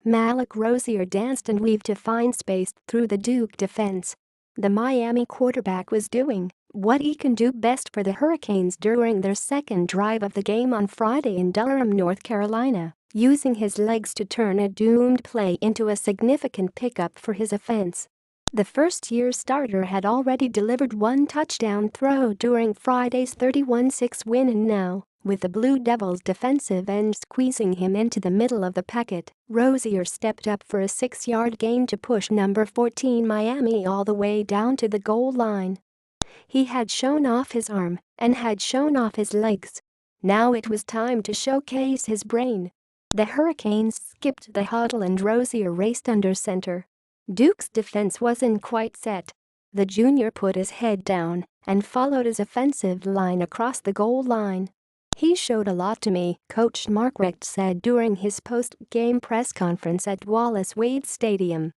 Malik Rosier danced and weaved to find space through the Duke defense. The Miami quarterback was doing what he can do best for the Hurricanes during their second drive of the game on Friday in Durham, North Carolina, using his legs to turn a doomed play into a significant pickup for his offense. The first-year starter had already delivered one touchdown throw during Friday's 31-6 win, and now, with the Blue Devils' defensive end squeezing him into the middle of the packet, Rosier stepped up for a 6-yard gain to push number 14 Miami all the way down to the goal line. He had shown off his arm and had shown off his legs. Now it was time to showcase his brain. The Hurricanes skipped the huddle and Rosier raced under center. Duke's defense wasn't quite set. The junior put his head down and followed his offensive line across the goal line. "He showed a lot to me," Coach Mark Richt said during his post-game press conference at Wallace Wade Stadium.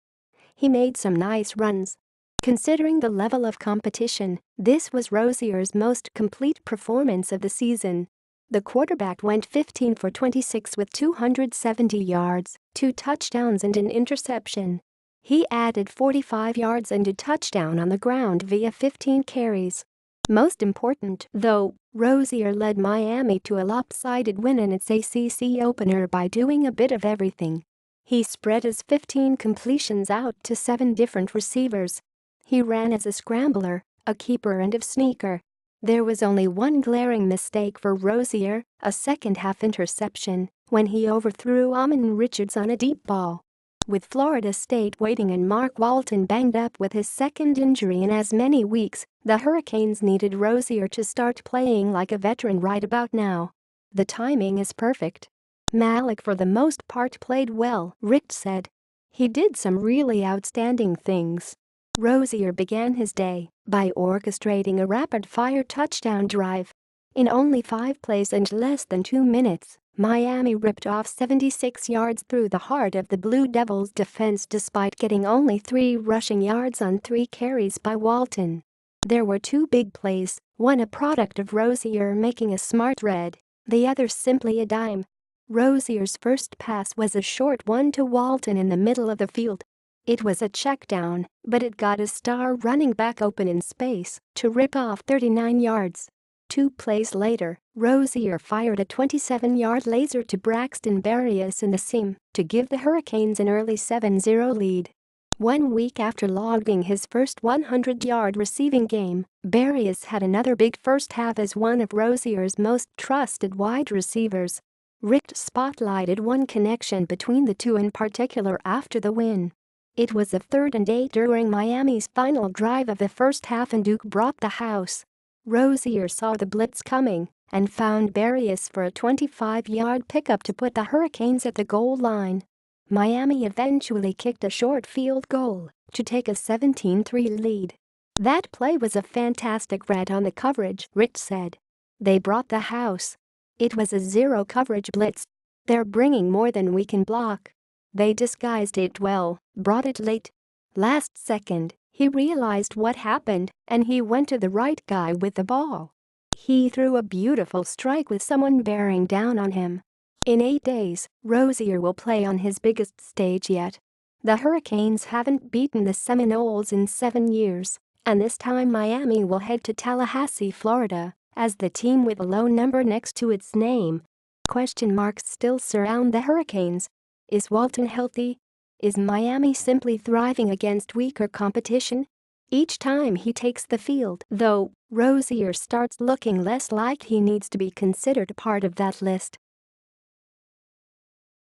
"He made some nice runs." Considering the level of competition, this was Rosier's most complete performance of the season. The quarterback went 15 for 26 with 270 yards, 2 touchdowns and an interception. He added 45 yards and a touchdown on the ground via 15 carries. Most important, though, Rosier led Miami to a lopsided win in its ACC opener by doing a bit of everything. He spread his 15 completions out to 7 different receivers. He ran as a scrambler, a keeper and a sneaker. There was only one glaring mistake for Rosier, a second-half interception, when he overthrew Amon Richards on a deep ball. With Florida State waiting and Mark Walton banged up with his second injury in as many weeks, the Hurricanes needed Rosier to start playing like a veteran right about now. "The timing is perfect." Malik for the most part played well, Richt said. "He did some really outstanding things." Rosier began his day by orchestrating a rapid-fire touchdown drive. In only 5 plays and less than 2 minutes, Miami ripped off 76 yards through the heart of the Blue Devils' defense despite getting only 3 rushing yards on 3 carries by Walton. There were 2 big plays, one a product of Rosier making a smart read, the other simply a dime. Rosier's first pass was a short one to Walton in the middle of the field. It was a check down, but it got a star running back open in space to rip off 39 yards. 2 plays later, Rosier fired a 27-yard laser to Braxton Berrios in the seam to give the Hurricanes an early 7-0 lead. 1 week after logging his first 100-yard receiving game, Berrios had another big first half as one of Rosier's most trusted wide receivers. Richt spotlighted one connection between the two in particular after the win. It was a 3rd and 8 during Miami's final drive of the first half and Duke brought the house. Rosier saw the blitz coming and found Berrios for a 25-yard pickup to put the Hurricanes at the goal line. Miami eventually kicked a short field goal to take a 17-3 lead. "That play was a fantastic read on the coverage," Richt said. "They brought the house. It was a zero-coverage blitz. They're bringing more than we can block. They disguised it well, brought it late. Last second, he realized what happened and he went to the right guy with the ball. He threw a beautiful strike with someone bearing down on him." In 8 days, Rosier will play on his biggest stage yet. The Hurricanes haven't beaten the Seminoles in 7 years, and this time Miami will head to Tallahassee, Florida, as the team with a low number next to its name. Question marks still surround the Hurricanes. Is Walton healthy? Is Miami simply thriving against weaker competition? Each time he takes the field, though, Rosier starts looking less like he needs to be considered part of that list.